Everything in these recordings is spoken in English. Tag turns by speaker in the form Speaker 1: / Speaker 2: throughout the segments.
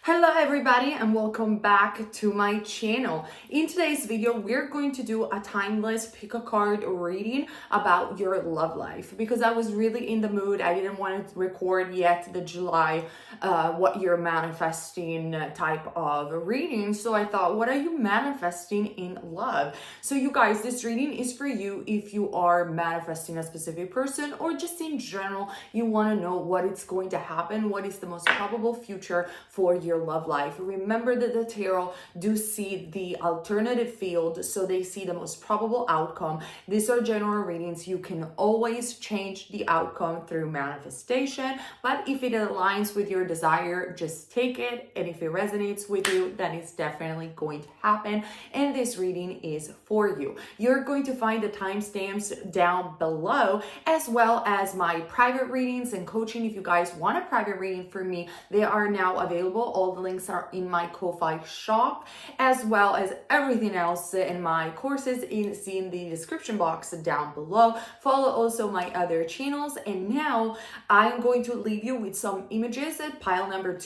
Speaker 1: Hello everybody and welcome back to my channel. In today's video, we're going to do a timeless pick a card reading about your love life because I was really in the mood. I didn't want to record yet the July what you're manifesting type of reading. So I thought, what are you manifesting in love? So you guys, this reading is for you if you are manifesting a specific person or just in general, you want to know what is going to happen, what is the most probable future for your love life. Remember that the tarot do see the alternative field, so they see the most probable outcome. These are general readings. You can always change the outcome through manifestation, but if it aligns with your desire, just take it, and if it resonates with you, then it's definitely going to happen, and this reading is for you. You're going to find the timestamps down below, as well as my private readings and coaching. If you guys want a private reading for me, they are now available. All the links are in my Ko-Fi shop, as well as everything else in my courses is in the description box down below. Follow also my other channels, and now I'm going to leave you with some images at pile number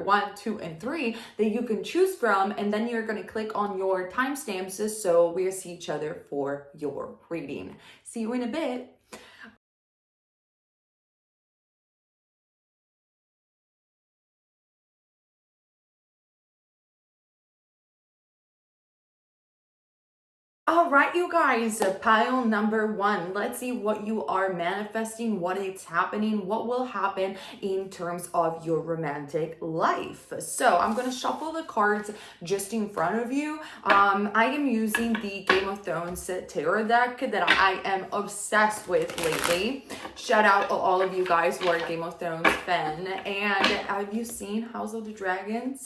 Speaker 1: one, two, and three that you can choose from, and then you're going to click on your timestamps so we'll see each other for your reading. See you in a bit. All right, you guys, pile number one. Let's see what you are manifesting, what is happening, what will happen in terms of your romantic life. So I'm going to shuffle the cards just in front of you. I am using the Game of Thrones tarot deck that I am obsessed with lately. Shout out to all of you guys who are Game of Thrones fan. And have you seen House of the Dragons?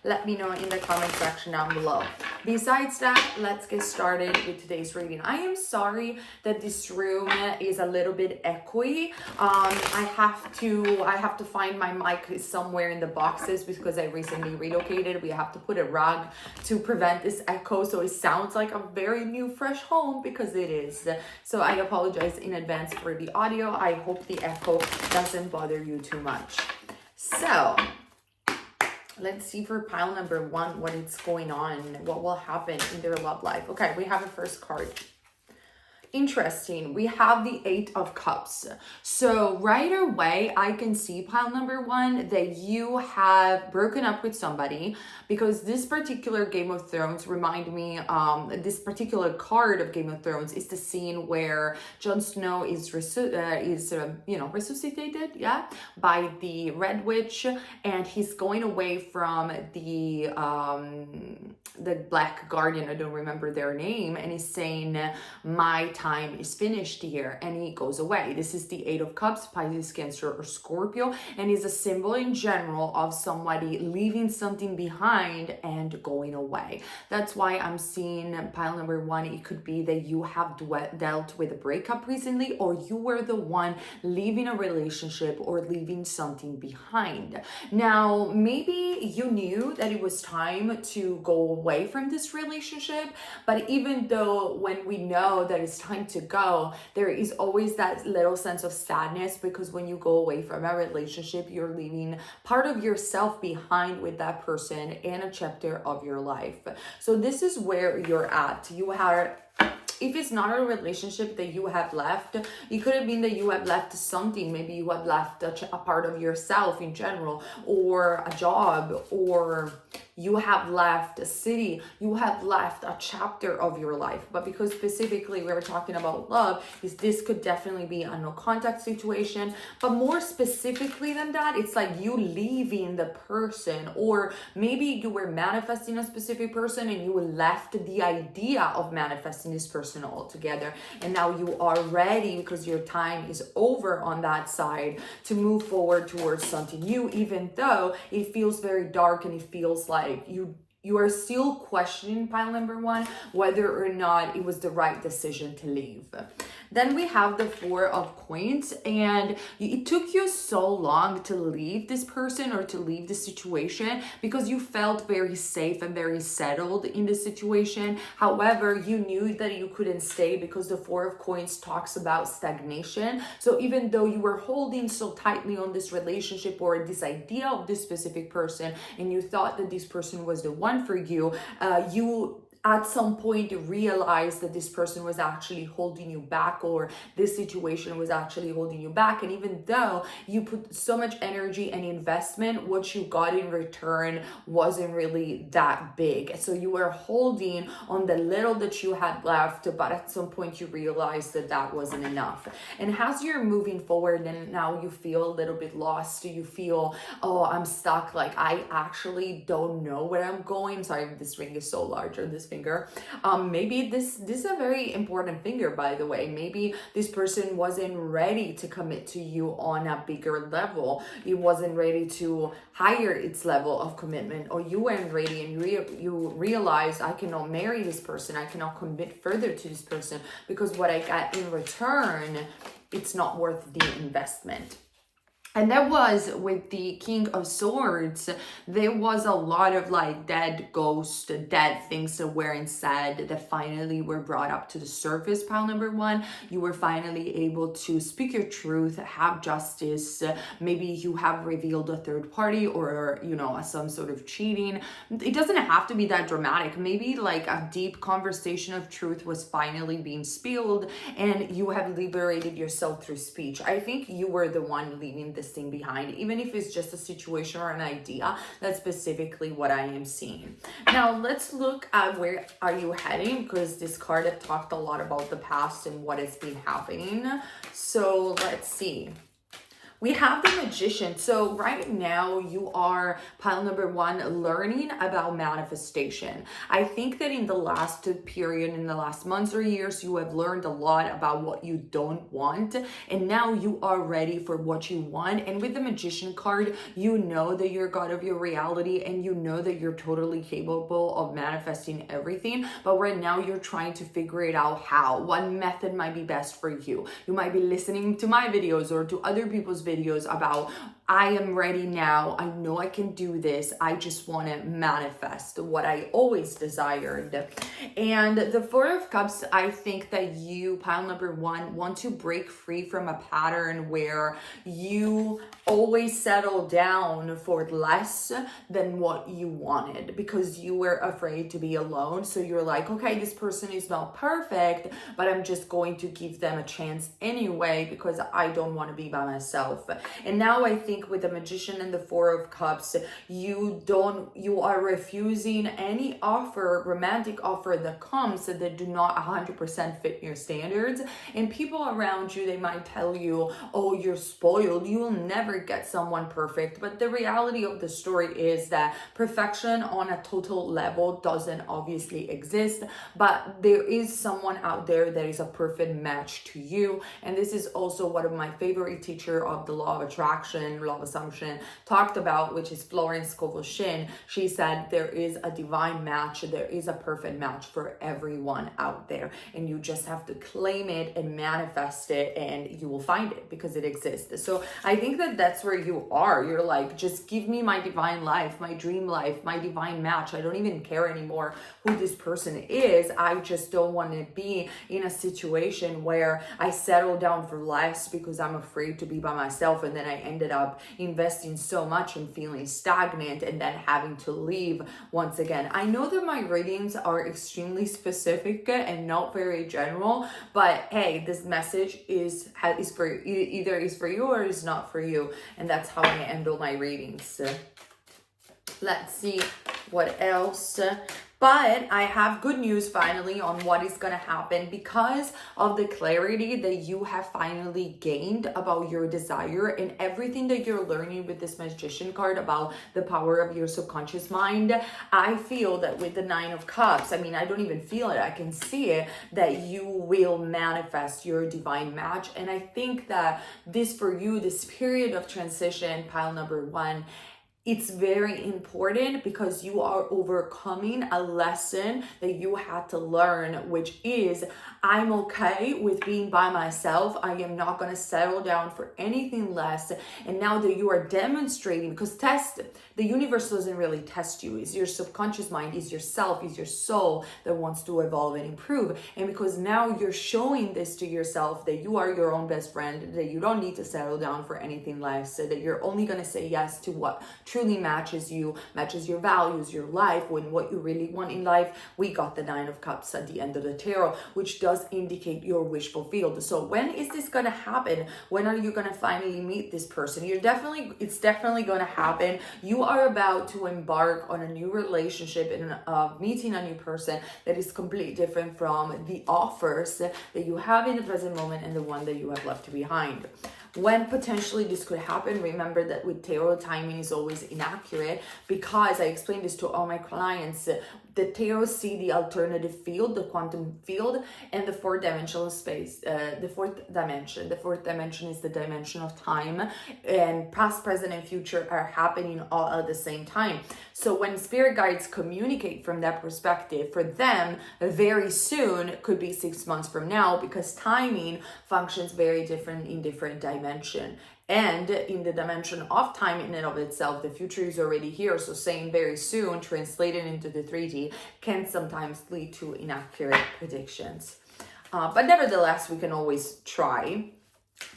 Speaker 1: Let me know in the comment section down below. Besides that, let's get started with today's reading. I am sorry that this room is a little bit echoey. I have to find my mic somewhere in the boxes because I recently relocated. We have to put a rug to prevent this echo, so it sounds like a very new, fresh home, because it is. So I apologize in advance for the audio. I hope the echo doesn't bother you too much. So let's see for pile number one what is going on, what will happen in their love life. Okay, we have a first card. Interesting. We have the Eight of Cups. So right away, I can see pile number one that you have broken up with somebody, because this particular Game of Thrones remind me, this particular card of Game of Thrones is the scene where Jon Snow is resuscitated, yeah, by the Red Witch, and he's going away from the Black Guardian. I don't remember their name, and he's saying, my time is finished here, and he goes away. This is the Eight of Cups, Pisces, Cancer, or Scorpio, and is a symbol in general of somebody leaving something behind and going away. That's why I'm seeing pile number one. It could be that you have dealt with a breakup recently, or you were the one leaving a relationship or leaving something behind. Now, maybe you knew that it was time to go away from this relationship, but even though when we know that it's time to go, there is always that little sense of sadness, because when you go away from a relationship, you're leaving part of yourself behind with that person and a chapter of your life. So this is where you're at. You are, if it's not a relationship that you have left, it could have been that you have left something. Maybe you have left a part of yourself in general, or a job, or you have left a city, you have left a chapter of your life. But because specifically we're talking about love, this could definitely be a no contact situation. But more specifically than that, it's like you leaving the person, or maybe you were manifesting a specific person and you left the idea of manifesting this person altogether, and now you are ready, because your time is over on that side, to move forward towards something new, even though it feels very dark and it feels like you are still questioning, pile number one, whether or not it was the right decision to leave. Then we have the Four of Coins, and it took you so long to leave this person or to leave the situation because you felt very safe and very settled in the situation. However, you knew that you couldn't stay because the Four of Coins talks about stagnation. So even though you were holding so tightly on this relationship or this idea of this specific person, and you thought that this person was the one for you, you at some point realize that this person was actually holding you back, or this situation was actually holding you back. And even though you put so much energy and investment, what you got in return wasn't really that big. So you were holding on the little that you had left, but at some point you realized that that wasn't enough. And as you're moving forward and now you feel a little bit lost, you feel, oh, I'm stuck, like I actually don't know where I'm going. Sorry, this ring is so large on this finger. Maybe this is a very important finger, by the way. Maybe this person wasn't ready to commit to you on a bigger level. It wasn't ready to higher its level of commitment, or you weren't ready and you realized, I cannot marry this person, I cannot commit further to this person because what I got in return, it's not worth the investment. And that was with the King of Swords. There was a lot of like dead ghosts, dead things that weren't said that finally were brought up to the surface. Pile number one, you were finally able to speak your truth, have justice. Maybe you have revealed a third party or, you know, some sort of cheating. It doesn't have to be that dramatic. Maybe like a deep conversation of truth was finally being spilled and you have liberated yourself through speech. I think you were the one leaving this thing behind, even if it's just a situation or an idea. That's specifically what I am seeing. Now let's look at where are you heading, because this card had talked a lot about the past and what has been happening. So let's see. We have the Magician. So right now you are, pile number one, learning about manifestation. I think that in the last period, in the last months or years, you have learned a lot about what you don't want. And now you are ready for what you want. And with the Magician card, you know that you're God of your reality and you know that you're totally capable of manifesting everything. But right now you're trying to figure it out how. What method might be best for you. You might be listening to my videos or to other people's videos about, I am ready now, I know I can do this, I just want to manifest what I always desired. And the Four of Cups, I think that you, pile number one, want to break free from a pattern where you always settle down for less than what you wanted because you were afraid to be alone. So you're like, okay, this person is not perfect, but I'm just going to give them a chance anyway because I don't want to be by myself. And now I think with the Magician and the Four of Cups, you are refusing any offer, romantic offer that comes that do not 100% fit your standards. And people around you, they might tell you, oh, you're spoiled, you will never get someone perfect. But the reality of the story is that perfection on a total level doesn't obviously exist, but there is someone out there that is a perfect match to you. And this is also one of my favorite teachers of the law of attraction, law of assumption, talked about, which is Florence Scovel-Shinn. She said there is a divine match, there is a perfect match for everyone out there, and you just have to claim it and manifest it, and you will find it because it exists. So I think that that's where you are. You're like, just give me my divine life, my dream life, my divine match. I don't even care anymore who this person is. I just don't want to be in a situation where I settle down for less because I'm afraid to be by myself, and then I ended up investing so much and feeling stagnant and then having to leave once again. I know that my readings are extremely specific and not very general, but hey, this message is for either is for you or is not for you, and that's how I handle my readings. Let's see what else. But I have good news finally on what is going to happen because of the clarity that you have finally gained about your desire and everything that you're learning with this Magician card about the power of your subconscious mind. I feel that with the Nine of Cups, I mean, I don't even feel it, I can see it, that you will manifest your divine match. And I think that this for you, this period of transition, pile number one, It's very important because you are overcoming a lesson that you had to learn, which is I'm okay with being by myself. I am not going to settle down for anything less. And now that you are demonstrating, because the universe doesn't really test you. It's your subconscious mind, it's yourself, it's your soul that wants to evolve and improve. And because now you're showing this to yourself that you are your own best friend, that you don't need to settle down for anything less, so that you're only going to say yes to what truly matches you, matches your values, your life, when what you really want in life. We got the Nine of Cups at the end of the tarot, which does indicate your wish fulfilled. So when is this going to happen? When are you going to finally meet this person? It's definitely going to happen. You are about to embark on a new relationship and meeting a new person that is completely different from the offers that you have in the present moment and the one that you have left behind. When potentially this could happen, remember that with tarot, timing is always inaccurate, because I explained this to all my clients. The tarot see the alternative field, the quantum field, and the fourth-dimensional space, the fourth dimension. The fourth dimension is the dimension of time, and past, present, and future are happening all at the same time. So when spirit guides communicate from that perspective, for them, very soon could be 6 months from now, because timing functions very different in different dimensions. And in the dimension of time in and of itself, the future is already here. So saying very soon, translated into the 3D, can sometimes lead to inaccurate predictions. But nevertheless, we can always try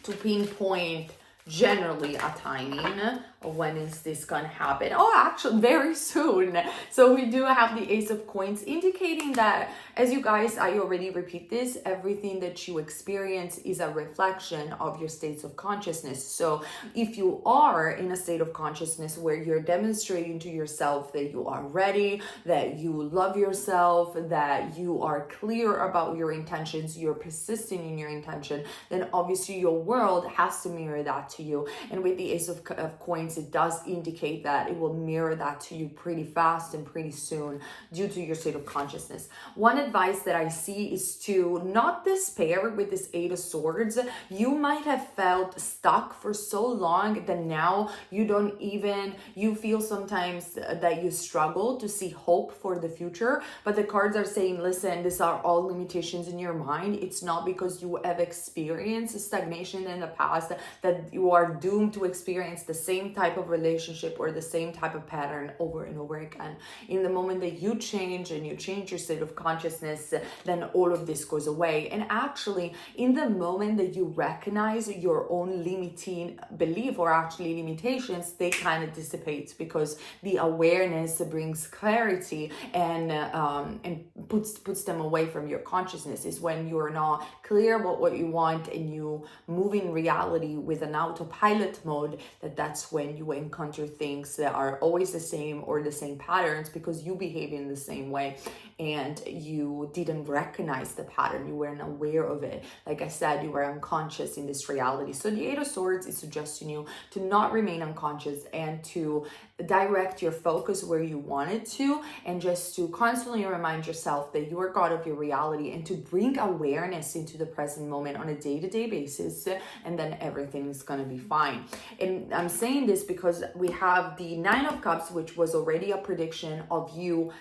Speaker 1: to pinpoint generally a timing. When is this gonna happen? Oh, actually very soon. So we do have the Ace of Coins, indicating that, as you guys, I already repeat this, everything that you experience is a reflection of your states of consciousness. So if you are in a state of consciousness where you're demonstrating to yourself that you are ready, that you love yourself, that you are clear about your intentions, you're persisting in your intention, then obviously your world has to mirror that to you. And with the Ace of Coins, it does indicate that it will mirror that to you pretty fast and pretty soon due to your state of consciousness. One advice that I see is to not despair with this Eight of Swords. You might have felt stuck for so long that now you feel sometimes that you struggle to see hope for the future. But the cards are saying, listen, these are all limitations in your mind. It's not because you have experienced stagnation in the past that you are doomed to experience the same type of relationship or the same type of pattern over and over again. In the moment that you change and you change your state of consciousness, then all of this goes away. And actually, in the moment that you recognize your own limiting belief or actually limitations, they kind of dissipate, because the awareness brings clarity and puts them away from your consciousness. Is when you're not clear about what you want and you move in reality with an autopilot mode, that's when you encounter things that are always the same or the same patterns, because you behave in the same way and you didn't recognize the pattern, you weren't aware of it. Like I said, you were unconscious in this reality. So the Eight of Swords is suggesting you to not remain unconscious and to direct your focus where you want it to, and just to constantly remind yourself that you are God of your reality, and to bring awareness into the present moment on a day-to-day basis, and then everything is going to be fine. And I'm saying this because we have the Nine of Cups, which was already a prediction of you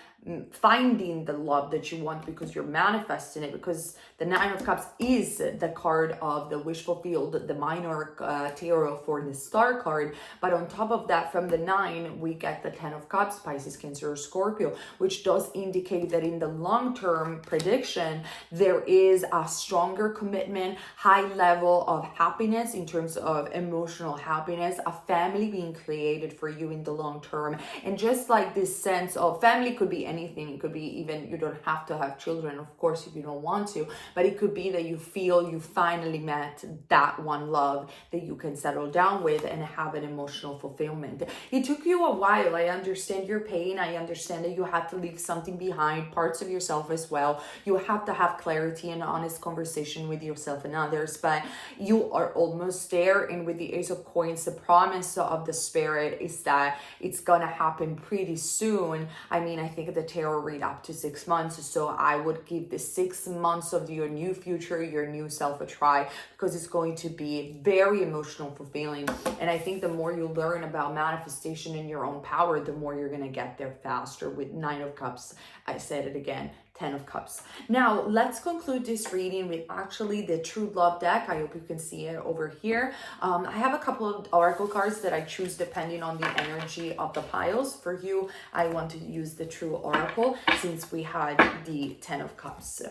Speaker 1: finding the love that you want, because you're manifesting it, because the Nine of Cups is the card of the wish fulfilled, the minor tarot for the star card. But on top of that, from the 9, we get the 10 of Cups, Pisces, Cancer, or Scorpio, which does indicate that in the long-term prediction, there is a stronger commitment, high level of happiness in terms of emotional happiness, a family being created for you in the long term. And just like this sense of family could be anything. It could be even, you don't have to have children, of course, if you don't want to, but it could be that you feel you finally met that one love that you can settle down with and have an emotional fulfillment. It took you a while. I understand your pain. I understand that you had to leave something behind, parts of yourself as well. You have to have clarity and honest conversation with yourself and others, but you are almost there. And with the Ace of Coins, the promise of the Spirit is that it's gonna happen pretty soon. I mean, I think the tarot read up to 6 months. So I would give the 6 months of your new future, your new self a try, because it's going to be very emotional, fulfilling. And I think the more you learn about manifestation in your own power, the more you're going to get there faster with 9 of Cups. I said it again. 10 of Cups. Now, let's conclude this reading with actually the True Love deck. I hope you can see it over here. I have a couple of oracle cards that I choose depending on the energy of the piles. For you, I want to use the True Oracle since we had the 10 of Cups.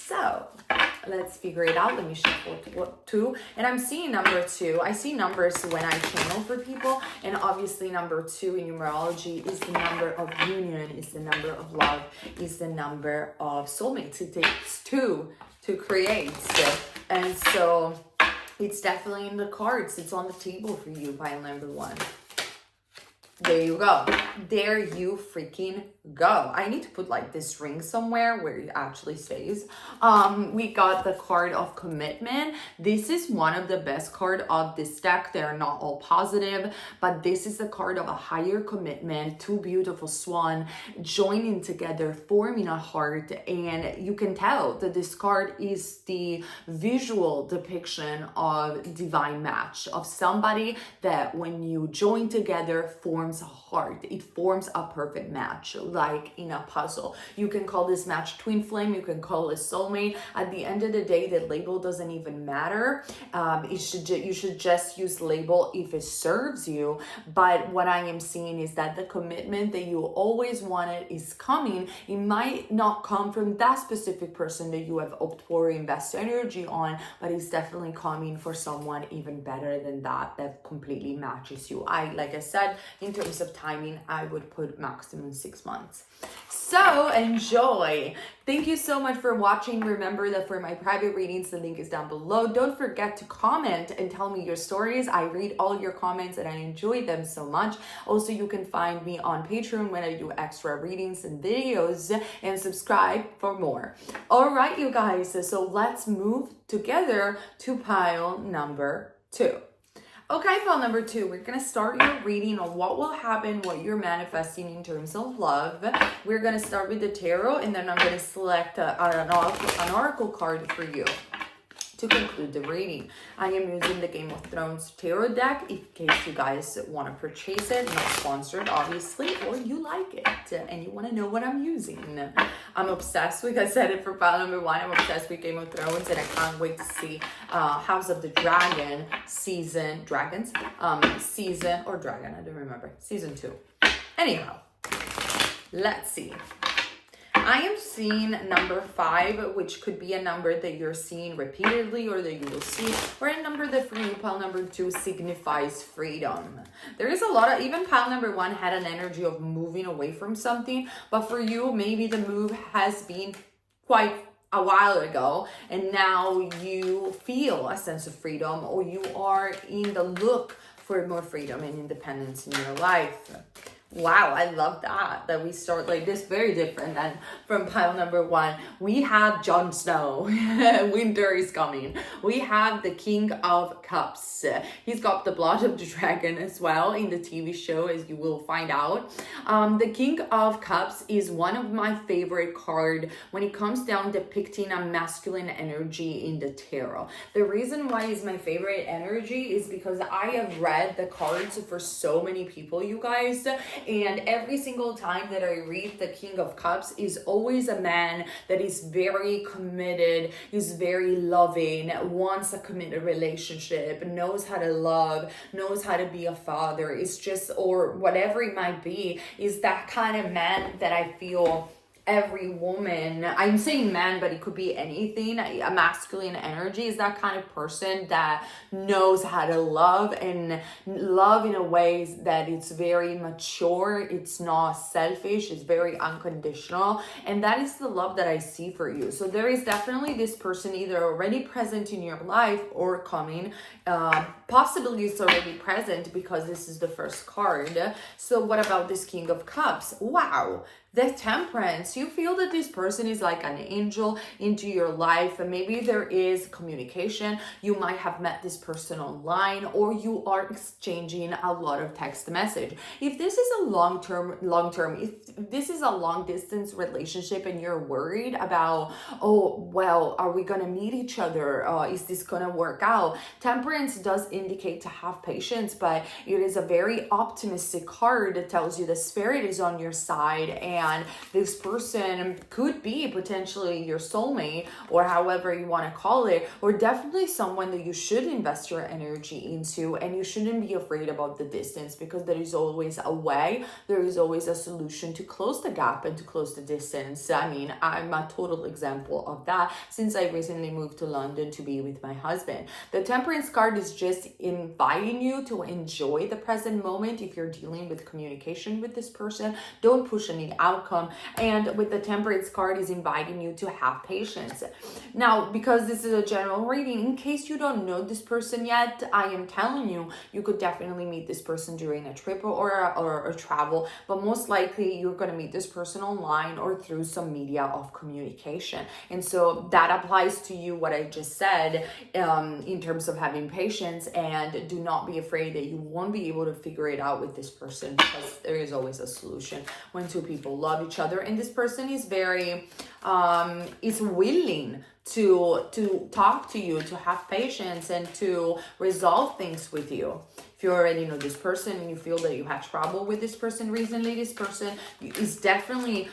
Speaker 1: So let's figure it out. Let me shuffle 2. And I'm seeing number 2. I see numbers when I channel for people. And obviously number 2 in numerology is the number of union, is the number of love, is the number of soulmates. It takes 2 to create. And so it's definitely in the cards. It's on the table for you, pile number 1. There you go. There you freaking go. I need to put like this ring somewhere where it actually stays. We got the card of commitment. This is one of the best card of this deck. They're not all positive, but this is the card of a higher commitment. 2 beautiful swan joining together, forming a heart. And you can tell that this card is the visual depiction of divine match, of somebody that when you join together forms a heart. It forms a perfect match, like in a puzzle. You can call this match twin flame, you can call it soulmate. At the end of the day, the label doesn't even matter. You should just use label if it serves you. But what I am seeing is that the commitment that you always wanted is coming. It might not come from that specific person that you have opted for or invest energy on, but it's definitely coming for someone even better than that completely matches you. Like I said, in terms of timing, I would put maximum 6 months. So enjoy. Thank you so much for watching. Remember that for my private readings, the link is down below. Don't forget to comment and tell me your stories. I read all your comments and I enjoy them so much. Also, you can find me on Patreon when I do extra readings and videos, and subscribe for more. All right, you guys. So let's move together to pile number 2. Okay, pile number 2, we're going to start your reading on what will happen, what you're manifesting in terms of love. We're going to start with the tarot, and then I'm going to select an oracle card for you to conclude the reading. I am using the Game of Thrones tarot deck in case you guys want to purchase it. Not sponsored, obviously, or you like it and you want to know what I'm using. I'm obsessed with, I said it for pile number 1, I'm obsessed with Game of Thrones, and I can't wait to see House of the Dragon season, I don't remember, season 2. Anyhow, let's see. I am seeing number 5, which could be a number that you're seeing repeatedly or that you will see, or a number that for you, pile number 2, signifies freedom. There is a lot of, even pile number 1 had an energy of moving away from something, but for you, maybe the move has been quite a while ago, and now you feel a sense of freedom, or you are in the look for more freedom and independence in your life. Wow, I love that we start like this. Very different than from pile number 1. We have Jon Snow. Winter is coming. We have the King of Cups. He's got the blood of the dragon as well in the TV show, as you will find out. The King of Cups is one of my favorite cards when it comes down depicting a masculine energy in the tarot. The reason why it's my favorite energy is because I have read the cards for so many people, you guys. And every single time that I read the King of Cups is always a man that is very committed, is very loving, wants a committed relationship, knows how to love, knows how to be a father. It's just, or whatever it might be, is that kind of man that I feel every woman, I'm saying man, but it could be anything, a masculine energy is that kind of person that knows how to love, and love in a way that it's very mature, it's not selfish, it's very unconditional, and that is the love that I see for you. So there is definitely this person either already present in your life or coming, possibly it's already present because this is the first card. So what about this King of Cups? Wow, the Temperance. you feel that this person is like an angel into your life, and maybe there is communication. You might have met this person online, or you are exchanging a lot of text message. If this is a long-term, if this is a long distance relationship and you're worried about, oh, well, are we gonna meet each other? Is this gonna work out? Temperance does indicate to have patience, but it is a very optimistic card that tells you the spirit is on your side, and this person could be potentially your soulmate, or however you want to call it, or definitely someone that you should invest your energy into, and you shouldn't be afraid about the distance, because there is always a way, there is always a solution to close the gap and to close the distance. I mean, I'm a total example of that since I recently moved to London to be with my husband. The Temperance card is just inviting you to enjoy the present moment. If you're dealing with communication with this person, don't push any outcome. And with the Temperance card is inviting you to have patience. Now, because this is a general reading, in case you don't know this person yet, I am telling you, you could definitely meet this person during a trip or a travel, but most likely you're going to meet this person online or through some media of communication. And so that applies to you, what I just said, in terms of having patience, and do not be afraid that you won't be able to figure it out with this person, because there is always a solution when two people love each other, and this person is very is willing to talk to you, to have patience, and to resolve things with you. If you already know this person and you feel that you had trouble with this person recently, this person is definitely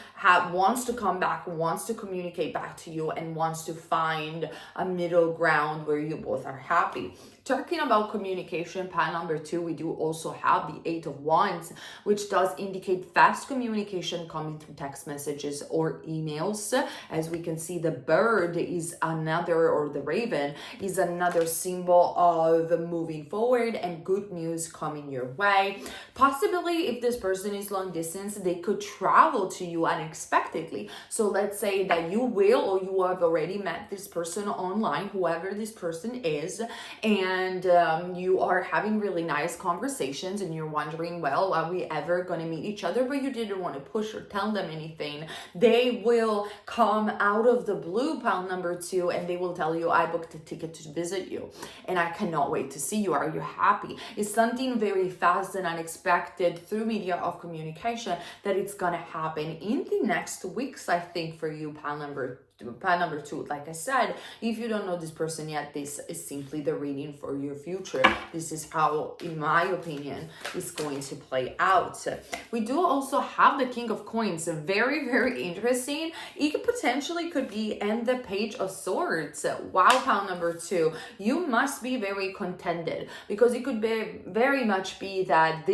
Speaker 1: wants to come back, wants to communicate back to you, and wants to find a middle ground where you both are happy. Talking about communication, pile number 2, we do also have the 8 of Wands, which does indicate fast communication coming through text messages or emails. As we can see, the bird is another, or the raven is another symbol of moving forward and good news coming your way. Possibly, if this person is long distance, they could travel to you unexpectedly. So let's say that you will, or you have already met this person online, whoever this person is, and you are having really nice conversations, and you're wondering, well, are we ever going to meet each other? But you didn't want to push or tell them anything. They will come out of the blue, pile number 2, and they will tell you, I booked a ticket to visit you, and I cannot wait to see you. Are you happy? It's something very fast and unexpected through media of communication that it's going to happen in the next weeks, I think, for you, pile number 2. Like I said, if you don't know this person yet, this is simply the reading for your future. This is how, in my opinion, is going to play out. We do also have the King of Coins. Very, very interesting. It potentially could be and the Page of Swords. Wow, pile number 2. You must be very contented, because it could be very much be that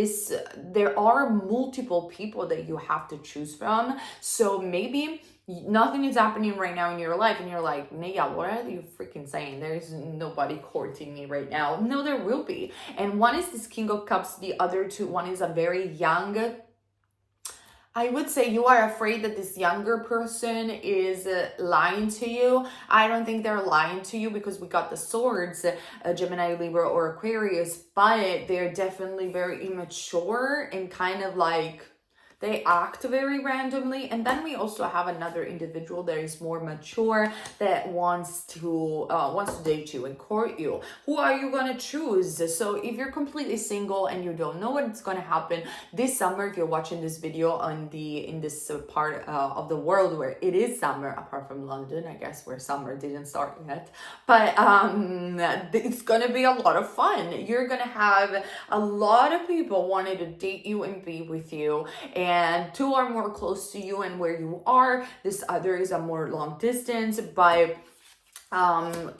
Speaker 1: there are multiple people that you have to choose from. So maybe nothing is happening right now in your life, and you're like, Nia, what are you freaking saying? There's nobody courting me right now. No, there will be. And one is this King of Cups. The other two, one is a very young, I would say you are afraid that this younger person is lying to you. I don't think they're lying to you, because we got the swords, Gemini, Libra, or Aquarius, but they're definitely very immature and kind of like, they act very randomly. And then we also have another individual that is more mature, that wants to date you and court you. Who are you gonna choose? So if you're completely single and you don't know what's gonna happen this summer, if you're watching this video in this part of the world where it is summer, apart from London, I guess, where summer didn't start yet, but it's gonna be a lot of fun. You're gonna have a lot of people wanting to date you and be with you, and 2 are more close to you and where you are. This other is a more long distance, but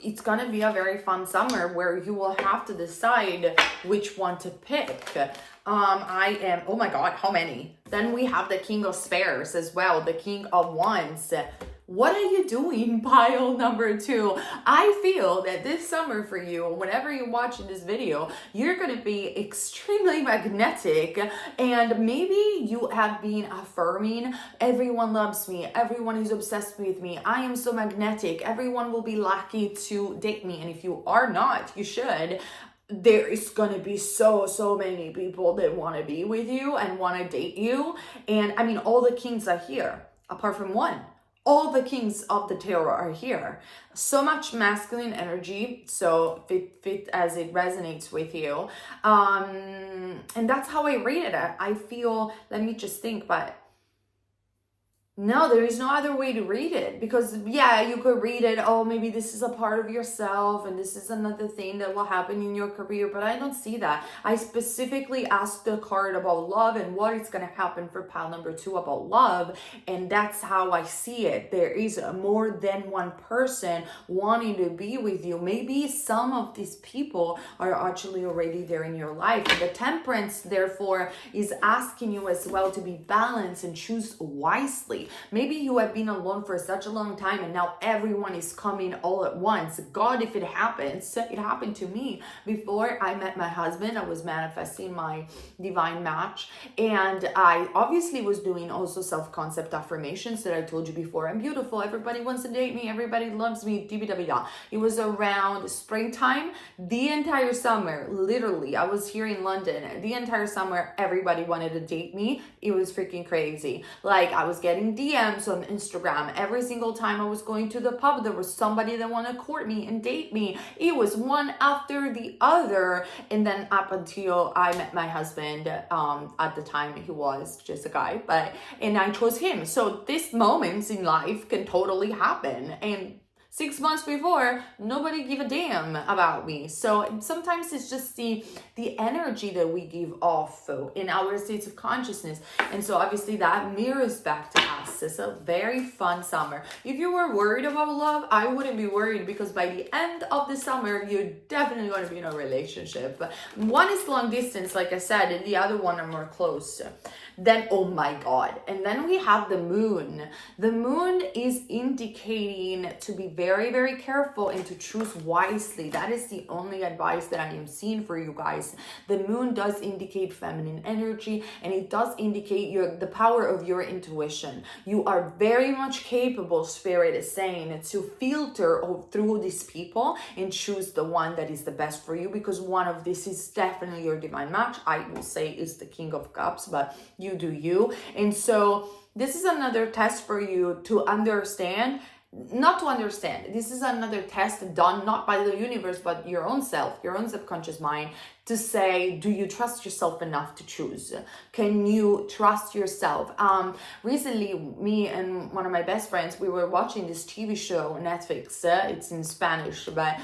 Speaker 1: it's gonna be a very fun summer where you will have to decide which one to pick. Oh my God, how many? Then we have the King of Spears as well, the King of Wands. What are you doing, pile number 2? I feel that this summer for you, whenever you're watching this video, you're going to be extremely magnetic, and maybe you have been affirming, everyone loves me, everyone is obsessed with me, I am so magnetic, everyone will be lucky to date me. And if you are not, you should. There is going to be so many people that want to be with you and want to date you. And I mean, all the kings are here. apart from one. All the kings of the tarot are here. So much masculine energy. So fit as it resonates with you. And that's how I read it. I feel, let me just think, but no, there is no other way to read it, because yeah, you could read it, oh, maybe this is a part of yourself and this is another thing that will happen in your career, but I don't see that. I specifically asked the card about love and what is going to happen for pile number 2 about love, and that's how I see it. There is more than one person wanting to be with you. Maybe some of these people are actually already there in your life. The Temperance, therefore, is asking you as well to be balanced and choose wisely. Maybe you have been alone for such a long time and now everyone is coming all at once. God, if it happens, it happened to me. Before I met my husband, I was manifesting my divine match, and I obviously was doing also self-concept affirmations that I told you before. I'm beautiful, everybody wants to date me, everybody loves me, da. It was around springtime, the entire summer, literally. I was here in London, the entire summer, everybody wanted to date me. It was freaking crazy. Like, I was getting DMs on Instagram. Every single time I was going to the pub, there was somebody that wanted to court me and date me. It was one after the other. And then up until I met my husband, at the time he was just a guy, and I chose him. So these moments in life can totally happen. And 6 months before, nobody gave a damn about me. So sometimes it's just the energy that we give off in our states of consciousness. And so obviously that mirrors back to us. It's a very fun summer. If you were worried about love, I wouldn't be worried, because by the end of the summer, you're definitely going to be in a relationship. One is long distance, like I said, and the other one are more close. Then, oh my God. And then we have the moon. The moon is indicating to be very, very careful and to choose wisely. That is the only advice that I am seeing for you guys. The moon does indicate feminine energy, and it does indicate the power of your intuition. You are very much capable, Spirit is saying, to filter through these people and choose the one that is the best for you, because one of this is definitely your divine match. I will say is the King of Cups, but you do you. And so this is another test for you to understand, not to understand. This is another test done not by the universe, but your own self, your own subconscious mind, to say, do you trust yourself enough to choose? Can you trust yourself? Recently, me and one of my best friends, we were watching this TV show on Netflix. It's in Spanish, but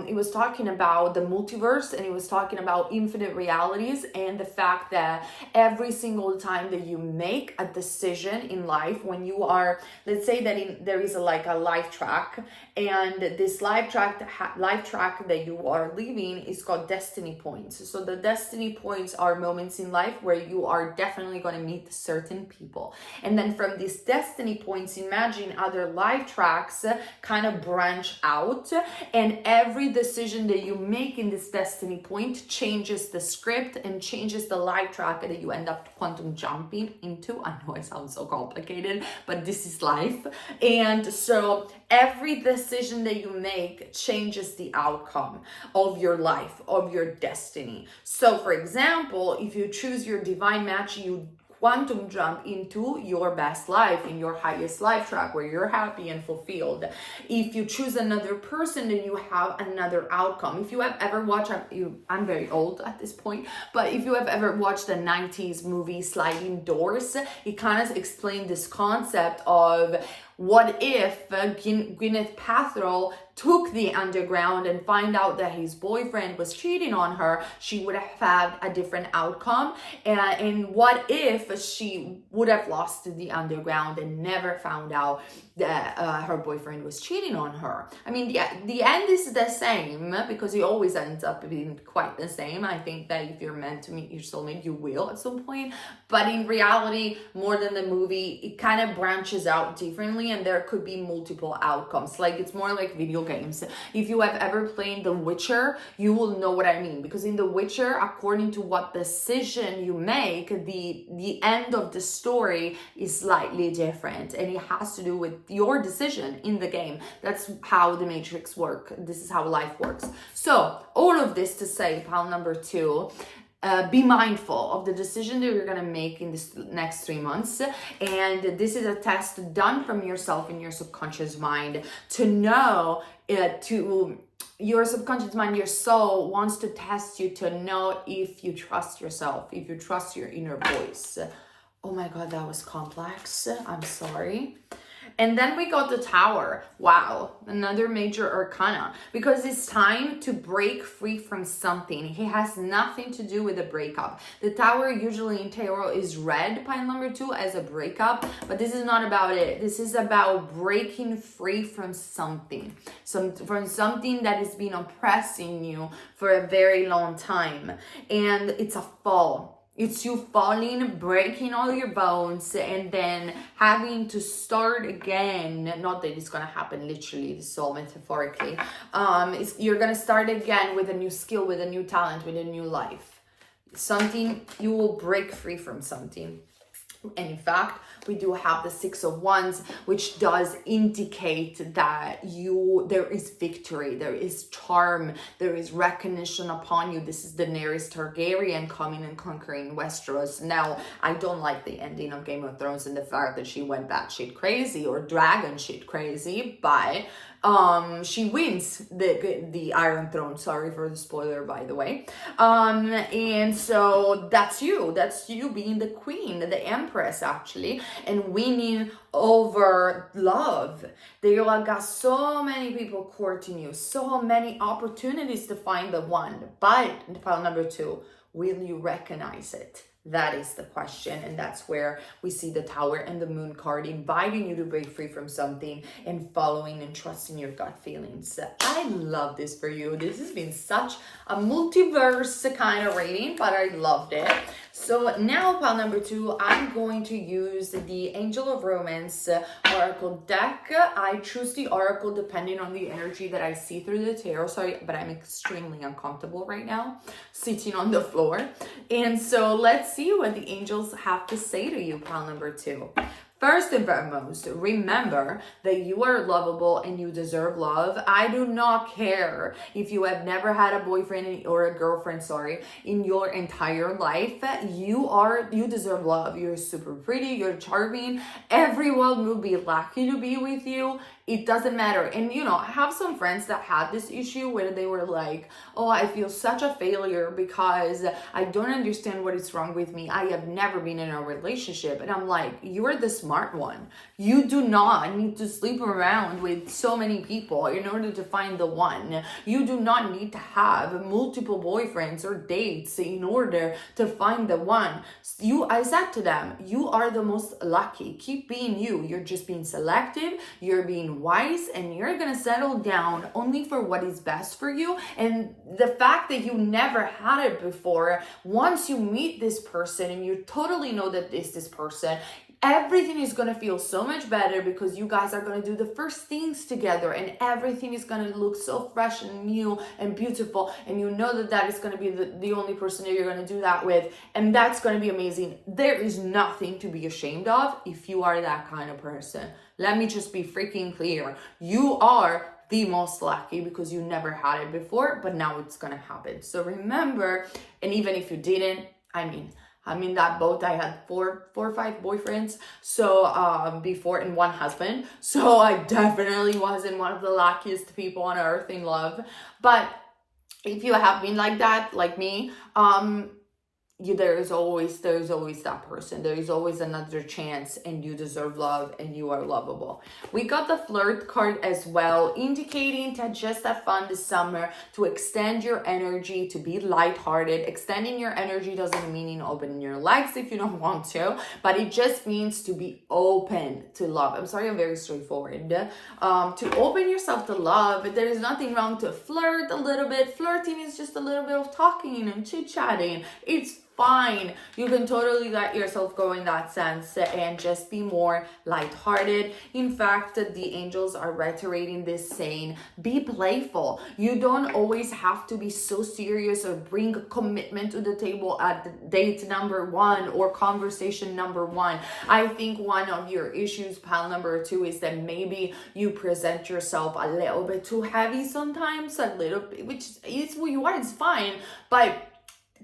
Speaker 1: it was talking about the multiverse, and it was talking about infinite realities, and the fact that every single time that you make a decision in life, when you are, let's say that there is a life track, and this life track that you are living is called destiny points. So the destiny points are moments in life where you are definitely going to meet certain people. And then from these destiny points, imagine other life tracks kind of branch out, and every decision that you make in this destiny point changes the script and changes the life track that you end up quantum jumping into. I know it sounds so complicated, but this is life. And so every decision that you make changes the outcome of your life, of your destiny. So for example, if you choose your divine match, you quantum jump into your best life, in your highest life track where you're happy and fulfilled. If you choose another person, then you have another outcome. If you have ever watched, I'm very old at this point, but if you have ever watched the 90s movie Sliding Doors, it kind of explained this concept of what if Gwyneth Paltrow took the underground and find out that his boyfriend was cheating on her, she would have had a different outcome. And what if she would have lost the underground and never found out that her boyfriend was cheating on her? I mean, the end is the same, because it always ends up being quite the same. I think that if you're meant to meet your soulmate, you will at some point. But in reality, more than the movie, it kind of branches out differently, and there could be multiple outcomes. Like, it's more like video games. If you have ever played The Witcher, you will know what I mean, because in The Witcher, according to what decision you make, the end of the story is slightly different, and it has to do with your decision in the game. That's how the Matrix works. This is how life works. So all of this to say, pile number 2, be mindful of the decision that you're going to make in this next 3 months. And this is a test done from yourself in your subconscious mind to know, your subconscious mind, your soul wants to test you to know if you trust yourself, if you trust your inner voice. Oh my God, that was complex. I'm sorry. And then we got the Tower. Wow, another major arcana, because it's time to break free from something. It has nothing to do with a breakup. The Tower usually in tarot is read, pile number 2, as a breakup, but this is not about it. This is about breaking free from something, from something that has been oppressing you for a very long time. And it's a fall. It's you falling, breaking all your bones, and then having to start again. Not that it's going to happen literally, it's all metaphorically. You're going to start again with a new skill, with a new talent, with a new life. Something, you will break free from something. And in fact, we do have the 6 of Wands, which does indicate that there is victory, there is charm, there is recognition upon you. This is Daenerys Targaryen coming and conquering Westeros. Now, I don't like the ending of Game of Thrones and the fact that she went batshit crazy or dragon shit crazy, but she wins the Iron Throne. Sorry for the spoiler, by the way. And so that's you being the queen, the empress, actually, and winning over love. You got so many people courting you, so many opportunities to find the one, but pile number 2, will you recognize it? That is the question, and that's where we see the Tower and the Moon card inviting you to break free from something and following and trusting your gut feelings. I love this for you. This has been such a multiverse kind of reading, but I loved it. So now, pile number 2, I'm going to use the Angel of Romance Oracle deck. I choose the Oracle depending on the energy that I see through the tarot. Sorry, but I'm extremely uncomfortable right now, sitting on the floor. And so let's see what the angels have to say to you, pile number 2. First and foremost, remember that you are lovable and you deserve love. I do not care if you have never had a boyfriend or a girlfriend, in your entire life. You deserve love. You're super pretty, you're charming. Everyone will be lucky to be with you. It doesn't matter. And I have some friends that had this issue where they were like, oh, I feel such a failure because I don't understand what is wrong with me. I have never been in a relationship. And I'm like, you're the smart one. You do not need to sleep around with so many people in order to find the one. You do not need to have multiple boyfriends or dates in order to find the one. I said to them, you are the most lucky. Keep being you. You're just being selective. You're being wise, and you're gonna settle down only for what is best for you. And the fact that you never had it before, once you meet this person and you totally know that this person, everything is going to feel so much better because you guys are going to do the first things together, and everything is going to look so fresh and new and beautiful, and you know that is going to be the only person that you're going to do that with, and that's going to be amazing. There is nothing to be ashamed of if you are that kind of person. Let me just be freaking clear. You are the most lucky because you never had it before, but now it's going to happen. So remember, and even if you didn't, I'm in that boat. I had four or five boyfriends, so before, and one husband. So I definitely wasn't one of the luckiest people on earth in love. But if you have been like that, like me, there is always that person. There is always another chance, and you deserve love, and you are lovable. We got the Flirt card as well, indicating to just have fun this summer, to extend your energy, to be lighthearted. Extending your energy doesn't mean opening your legs if you don't want to, but it just means to be open to love. I'm sorry, I'm very straightforward. To open yourself to love. There is nothing wrong to flirt a little bit. Flirting is just a little bit of talking and chit-chatting. It's fine. You can totally let yourself go in that sense and just be more lighthearted. In fact, the angels are reiterating this, saying, be playful. You don't always have to be so serious or bring commitment to the table at date number 1 or conversation number 1. I think one of your issues, pile number 2, is that maybe you present yourself a little bit too heavy sometimes, a little bit, which is who you are, it's fine, but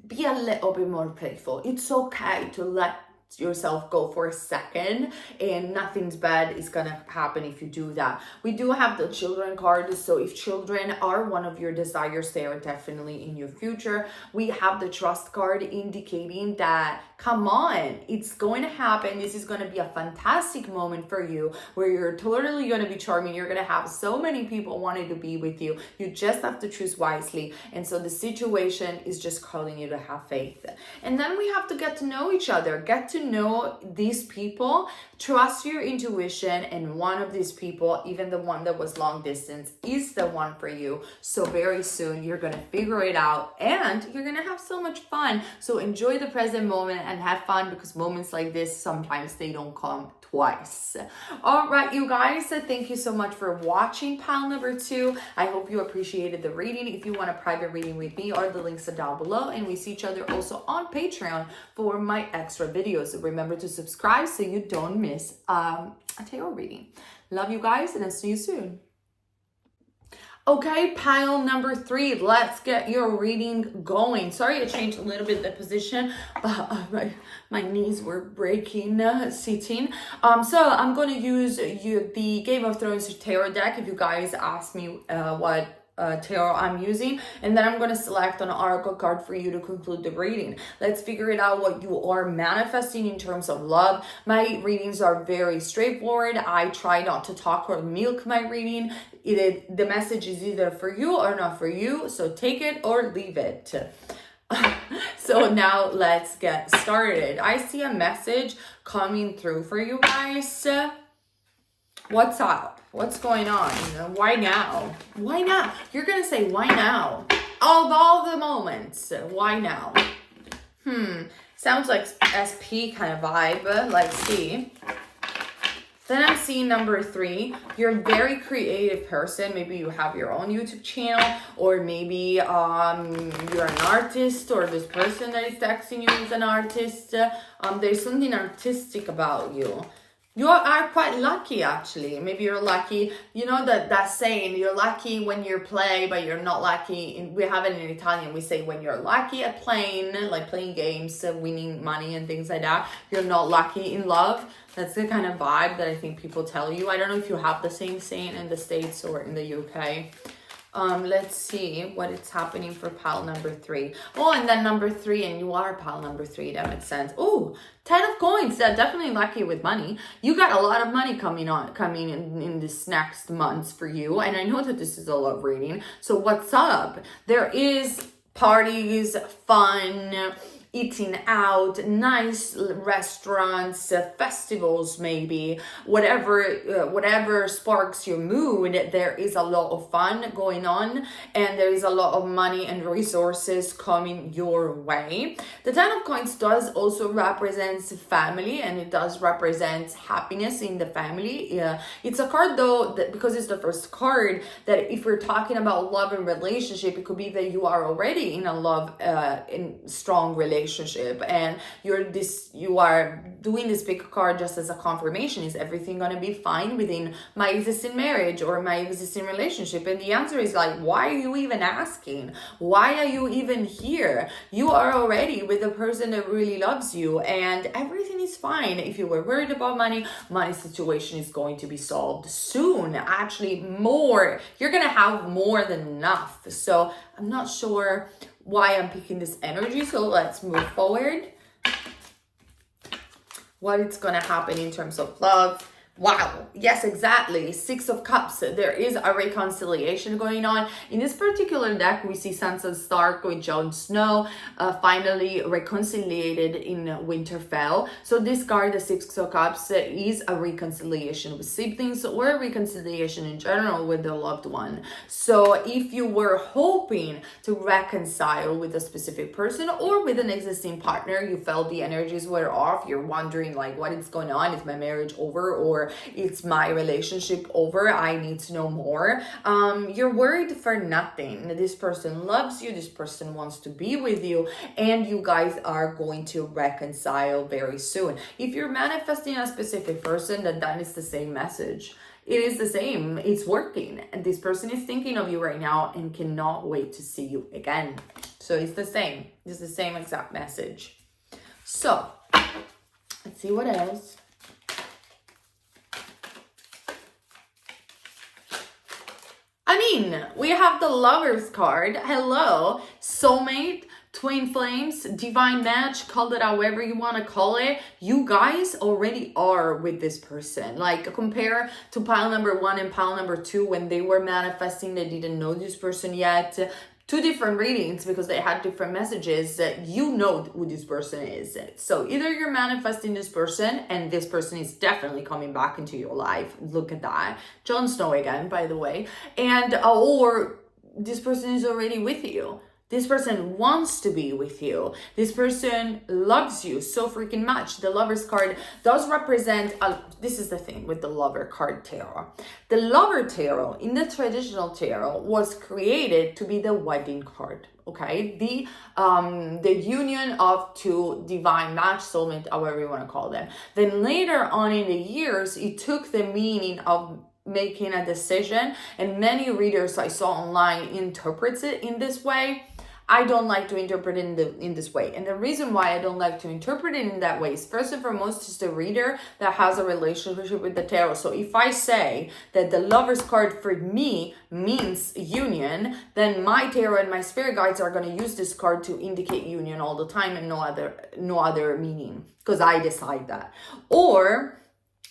Speaker 1: be a little bit more playful. It's okay to let yourself go for a second, and nothing's bad is gonna happen if you do that. We do have the children card, so if children are one of your desires, they are definitely in your future. We have the trust card indicating that, come on, it's going to happen. This is going to be a fantastic moment for you where you're totally going to be charming. You're going to have so many people wanting to be with you. You just have to choose wisely. And so the situation is just calling you to have faith. And then we have to get to know each other, get to know these people, trust your intuition, and one of these people, even the one that was long distance, is the one for you. So very soon you're going to figure it out and you're going to have so much fun. So enjoy the present moment and have fun, because moments like this, sometimes they don't come twice. All right, you guys, thank you so much for watching pile number 2. I hope you appreciated the reading. If you want a private reading with me, all the links are down below, and we see each other also on Patreon for my extra videos. So remember to subscribe so you don't miss a tarot reading. Love you guys, and I'll see you soon. Okay, pile number 3, let's get your reading going. Sorry, I changed a little bit the position, but my knees were breaking sitting. So I'm going to use the Game of Thrones tarot deck if you guys ask me what tarot I'm using, and then I'm going to select an oracle card for you to conclude the reading. Let's figure it out what you are manifesting in terms of love. My readings are very straightforward. I try not to talk or milk my reading. The message is either for you or not for you, so take it or leave it. So now let's get started. I see a message coming through for you guys. What's up? What's going on? Why now? Why now? You're going to say, why now? Of all the moments, why now? Sounds like SP kind of vibe. Let's see. Then I'm seeing number 3. You're a very creative person. Maybe you have your own YouTube channel, or maybe you're an artist, or this person that is texting you is an artist. There's something artistic about you. You are quite lucky, actually. Maybe you're lucky, you know that saying, you're lucky when you play, but you're not lucky. We have it in Italian. We say when you're lucky at playing, like playing games, winning money and things like that, you're not lucky in love. That's the kind of vibe that I think people tell you. I don't know if you have the same saying in the States or in the UK. Let's see what is happening for pile number 3. Oh, and then number 3, and you are pile number 3. That makes sense. Oh, 10 of coins. They're definitely lucky with money. You got a lot of money coming in this next months for you. And I know that this is a love reading. So what's up? There is parties, fun, eating out, nice restaurants, festivals, maybe whatever sparks your mood. There is a lot of fun going on, and there is a lot of money and resources coming your way. The 10 of coins does also represent family, and it does represent happiness in the family. It's a card though that, because it's the first card, that if we're talking about love and relationship, it could be that you are already in a love in strong relationship, and you are doing this big card just as a confirmation. Is everything going to be fine within my existing marriage or my existing relationship? And the answer is like, why are you even asking? Why are you even here? You are already with a person that really loves you, and everything is fine. If you were worried about money situation is going to be solved soon. Actually, more. You're going to have more than enough. So I'm not sure why I'm picking this energy. So let's move forward. What is going to happen in terms of love? Wow. Yes, exactly. 6 of Cups. There is a reconciliation going on. In this particular deck, we see Sansa Stark with Jon Snow finally reconciliated in Winterfell. So this card, the 6 of Cups, is a reconciliation with siblings or a reconciliation in general with the loved one. So if you were hoping to reconcile with a specific person or with an existing partner, you felt the energies were off, you're wondering like, what is going on? Is my marriage over, or it's my relationship over? I need to know more. You're worried for nothing. This person loves you. This person wants to be with you, and you guys are going to reconcile very soon. If you're manifesting a specific person, then that is the same message. It is the same. It's working. And this person is thinking of you right now and cannot wait to see you again. So it's the same. It's the same exact message. So let's see what else. I mean, we have the Lovers card. Hello, soulmate, twin flames, divine match, call it however you want to call it. You guys already are with this person. Like, compare to pile number 1 and pile number 2 when they were manifesting, they didn't know this person yet. Two different readings because they had different messages. You know who this person is. So either you're manifesting this person and this person is definitely coming back into your life. Look at that. Jon Snow again, by the way. And or this person is already with you. This person wants to be with you. This person loves you so freaking much. The Lover's card does represent, this is the thing with the Lover card tarot. The Lover tarot in the traditional tarot was created to be the wedding card. Okay, the union of two divine match, soulmate, however you want to call them. Then later on in the years, it took the meaning of making a decision, and many readers I saw online interprets it in this way. I don't like to interpret it in this way. And the reason why I don't like to interpret it in that way is, first and foremost, is the reader that has a relationship with the tarot. So if I say that the Lover's card for me means union, then my tarot and my spirit guides are going to use this card to indicate union all the time and no other meaning, because I decide that. Or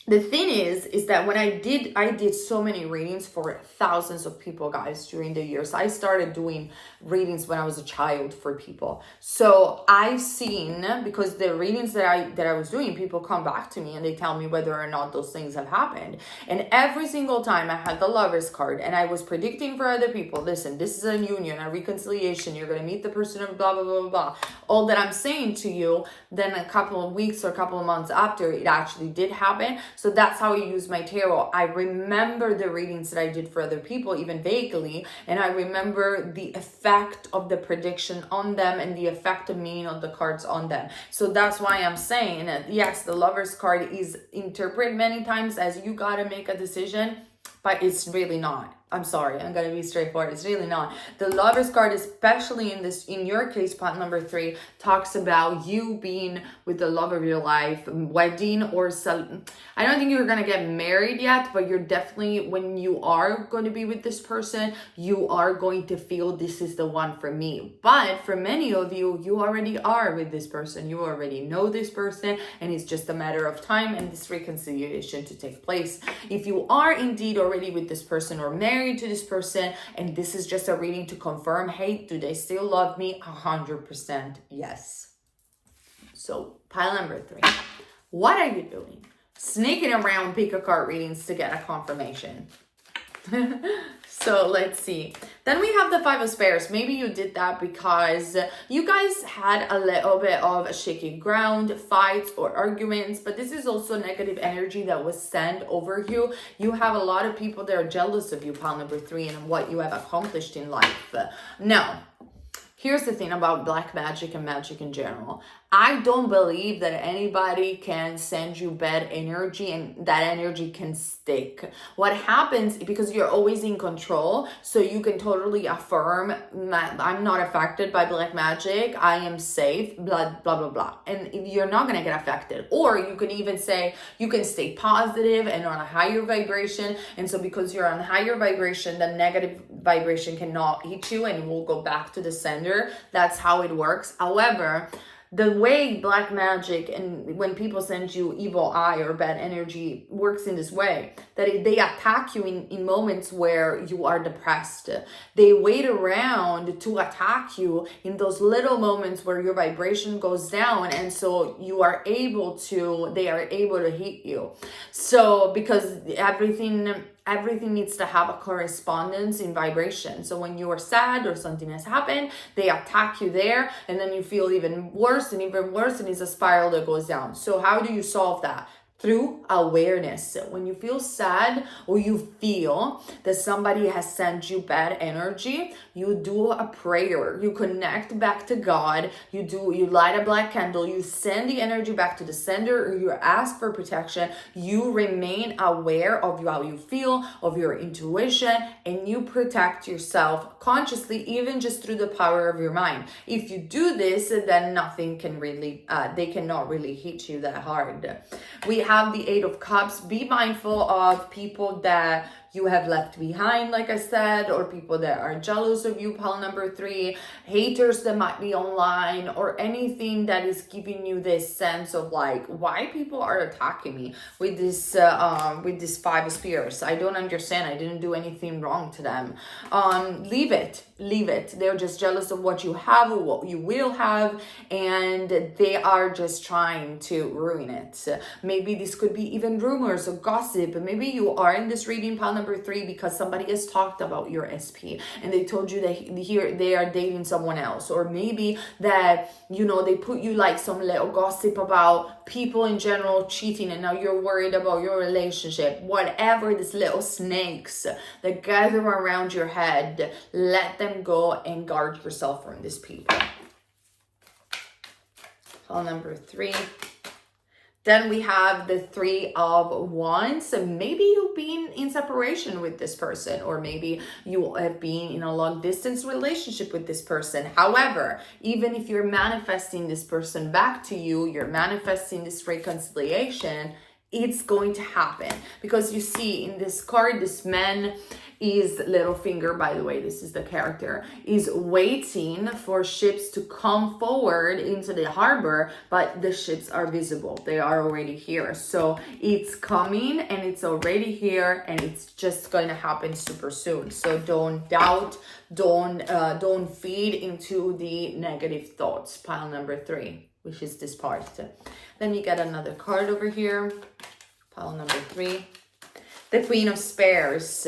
Speaker 1: the thing is that when I did so many readings for thousands of people, guys, during the years. I started doing readings when I was a child for people. So I've seen, because the readings that I was doing, people come back to me and they tell me whether or not those things have happened. And every single time I had the Lover's card and I was predicting for other people, listen, this is a union, a reconciliation, you're going to meet the person of blah, blah, blah, blah, blah. All that I'm saying to you, then a couple of weeks or a couple of months after, it actually did happen. So that's how I use my tarot. I remember the readings that I did for other people, even vaguely, and I remember the effect of the prediction on them and the effect of meaning of the cards on them. So that's why I'm saying that, yes, the Lover's card is interpreted many times as you gotta make a decision, but it's really not. I'm sorry, I'm gonna be straightforward. It's really not. The Lover's card, especially in your case, part number 3, talks about you being with the love of your life, wedding, or I don't think you're gonna get married yet, but you're definitely, when you are going to be with this person, you are going to feel this is the one for me. But for many of you, you already are with this person. You already know this person, and it's just a matter of time and this reconciliation to take place. If you are indeed already with this person or married to this person, and this is just a reading to confirm, hey, do they still love me? 100% yes. So pile number 3, what are you doing? Sneaking around pick a card readings to get a confirmation. So let's see. Then we have the 5 of Spears. Maybe you did that because you guys had a little bit of shaky ground, fights or arguments, but this is also negative energy that was sent over you. You have a lot of people that are jealous of you, pile number 3, and what you have accomplished in life. Now, here's the thing about black magic and magic in general. I don't believe that anybody can send you bad energy and that energy can stick. What happens, because you're always in control, so you can totally affirm, I'm not affected by black magic, I am safe, blah, blah, blah, blah. And you're not going to get affected. Or you can even say, you can stay positive and on a higher vibration. And so because you're on higher vibration, the negative vibration cannot hit you and will go back to the sender. That's how it works. However, the way black magic and when people send you evil eye or bad energy works in this way, that they attack you in moments where you are depressed. They wait around to attack you in those little moments where your vibration goes down, and so they are able to hit you. So because everything needs to have a correspondence in vibration. So when you are sad or something has happened, they attack you there, and then you feel even worse, and it's a spiral that goes down. So how do you solve that? through awareness. When you feel sad or you feel that somebody has sent you bad energy, you do a prayer, you connect back to God, you light a black candle, you send the energy back to the sender, or you ask for protection, you remain aware of how you feel, of your intuition, and you protect yourself consciously, even just through the power of your mind. If you do this, then nothing can really, they cannot really hit you that hard. We have the Eight of Cups. Be mindful of people that you have left behind, like I said, or people that are jealous of you, pile number 3, haters that might be online, or anything that is giving you this sense of like, why people are attacking me with this 5 of Spears. I don't understand. I didn't do anything wrong to them. Leave it. They're just jealous of what you have or what you will have, and they are just trying to ruin it. Maybe this could be even rumors or gossip. Maybe you are in this reading, pile number 3, because somebody has talked about your SP and they told you that here they are dating someone else, or maybe that, you know, they put you like some little gossip about people in general cheating, and now you're worried about your relationship. Whatever, these little snakes that gather around your head, let them go and guard yourself from these people. Pile number 3. Then we have the 3 of Wands. So maybe you've been in separation with this person, or maybe you have been in a long distance relationship with this person. However, even if you're manifesting this person back to you, you're manifesting this reconciliation, it's going to happen. Because you see in this card, this man is Littlefinger, by the way, this is the character, is waiting for ships to come forward into the harbor, but the ships are visible. They are already here. So it's coming and it's already here, and it's just going to happen super soon. So don't doubt, don't feed into the negative thoughts. Pile number 3, which is this part. Then you get another card over here. Pile number 3. The Queen of Spears.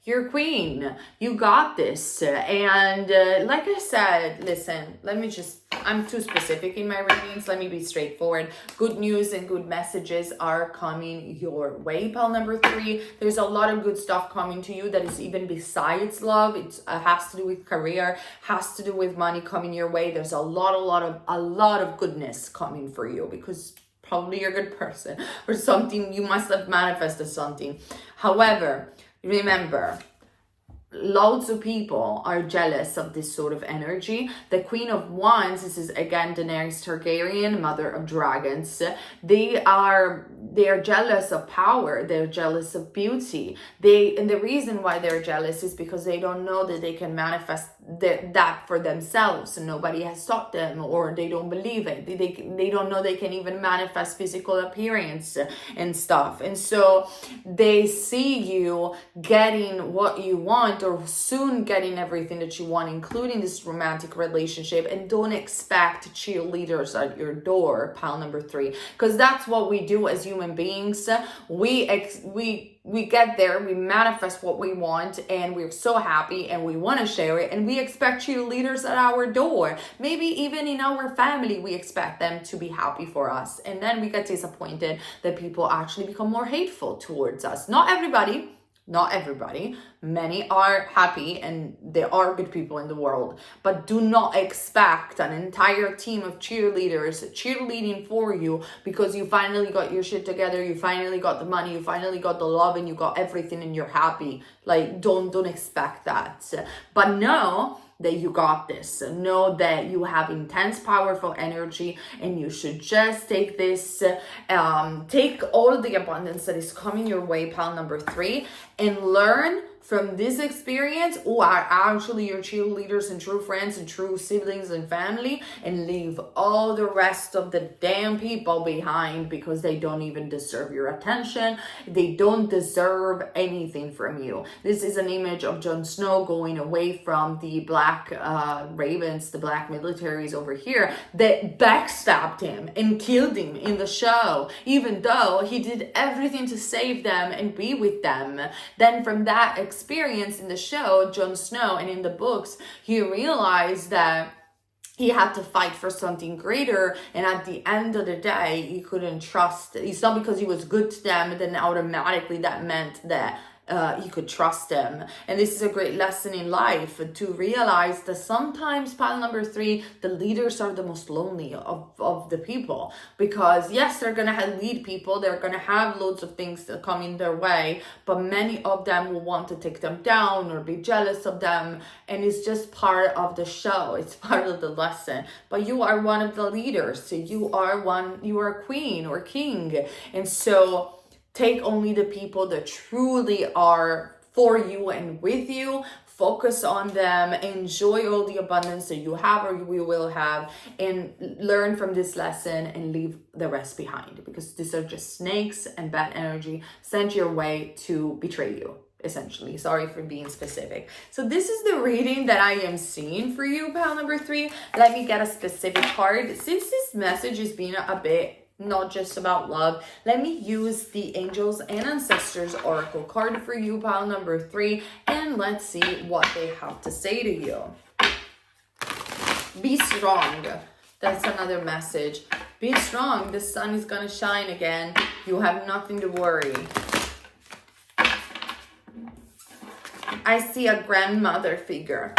Speaker 1: You're queen. You got this. And like I said, listen, I'm too specific in my readings. Let me be straightforward. Good news and good messages are coming your way, pile number 3. There's a lot of good stuff coming to you that is even besides love. It has to do with career, has to do with money coming your way. There's a lot of goodness coming for you, because probably you're a good person or something. You must have manifested something. However, remember, loads of people are jealous of this sort of energy. The Queen of Wands, this is again Daenerys Targaryen, mother of dragons. They are jealous of power. They're jealous of beauty. And the reason why they're jealous is because they don't know that they can manifest that for themselves. Nobody has taught them, or they don't believe it. They don't know they can even manifest physical appearance and stuff. And so they see you getting what you want, or soon getting everything that you want, including this romantic relationship, and don't expect cheerleaders at your door, pile number 3, because that's what we do as human beings. We get there, we manifest what we want, and we're so happy and we want to share it, and we expect cheerleaders at our door. Maybe even in our family, we expect them to be happy for us, and then we get disappointed that people actually become more hateful towards us. Not everybody. Many are happy, and there are good people in the world, but do not expect an entire team of cheerleaders cheerleading for you because you finally got your shit together, you finally got the money, you finally got the love, and you got everything and you're happy. Like, don't expect that. But know that you got this. Know that you have intense, powerful energy, and you should just take this, take all the abundance that is coming your way, pile number 3, and learn from this experience who are actually your cheerleaders and true friends and true siblings and family, and leave all the rest of the damn people behind, because they don't even deserve your attention. They don't deserve anything from you. This is an image of Jon Snow going away from the black ravens, the black militaries over here, that backstabbed him and killed him in the show, even though he did everything to save them and be with them. Then from that experience in the show, Jon Snow, and in the books, he realized that he had to fight for something greater, and at the end of the day he couldn't trust. It's not because he was good to them then automatically that meant that he could trust them. And this is a great lesson in life, to realize that sometimes, pile number 3, the leaders are the most lonely of the people, because yes, they're gonna lead people, they're gonna have loads of things that come in their way, but many of them will want to take them down or be jealous of them, and it's just part of the show, it's part of the lesson. But you are one of the leaders, so you are a queen or king, and so take only the people that truly are for you and with you. Focus on them. Enjoy all the abundance that you have or you will have. And learn from this lesson and leave the rest behind. Because these are just snakes and bad energy sent your way to betray you, essentially. Sorry for being specific. So this is the reading that I am seeing for you, pile number 3. Let me get a specific card. Since this message is being a bit not just about love, let me use the Angels and Ancestors Oracle card for you, pile number 3, and let's see what they have to say to you. Be strong. That's another message. Be strong. The sun is gonna shine again. You have nothing to worry. I see a grandmother figure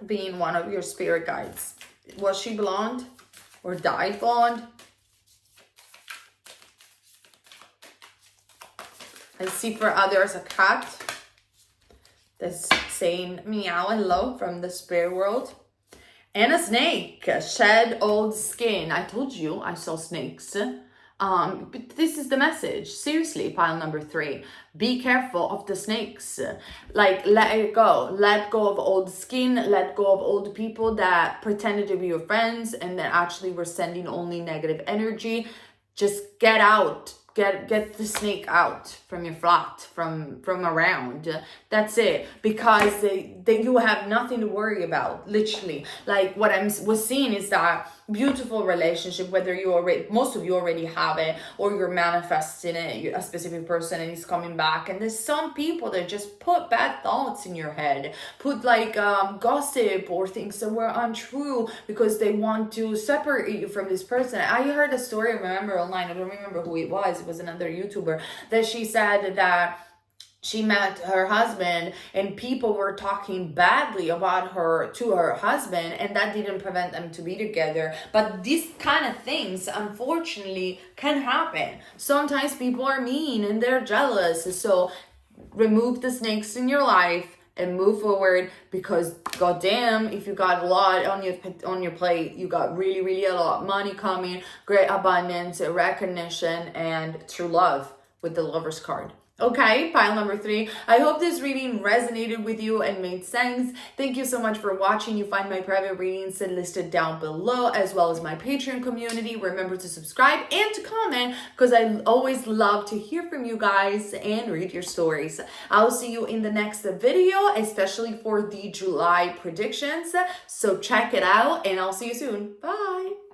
Speaker 1: being one of your spirit guides. Was she blonde or dyed blonde? I see for others a cat that's saying meow hello from the spirit world. And a snake, shed old skin. I told you I saw snakes. But this is the message. Seriously, pile number 3. Be careful of the snakes. Like, let it go. Let go of old skin. Let go of old people that pretended to be your friends and that actually were sending only negative energy. Just get out. Get the snake out from your flat, from around. That's it. Because you have nothing to worry about, literally. Like what I was seeing is that beautiful relationship, whether most of you already have it, or you're manifesting it, a specific person and he's coming back. And there's some people that just put bad thoughts in your head, put like gossip or things that were untrue because they want to separate you from this person. I heard a story, I remember online, I don't remember who it was another YouTuber, that she said that she met her husband and people were talking badly about her to her husband, and that didn't prevent them to be together. But these kind of things, unfortunately, can happen. Sometimes people are mean and they're jealous. So remove the snakes in your life and move forward, because goddamn, if you got a lot on your plate, you got really a lot of money coming, great abundance, recognition, and true love with the Lover's card. Okay, pile number 3. I hope this reading resonated with you and made sense. Thank you so much for watching. You find my private readings listed down below, as well as my Patreon community. Remember to subscribe and to comment, because I always love to hear from you guys and read your stories. I'll see you in the next video, especially for the July predictions. So check it out, and I'll see you soon. Bye.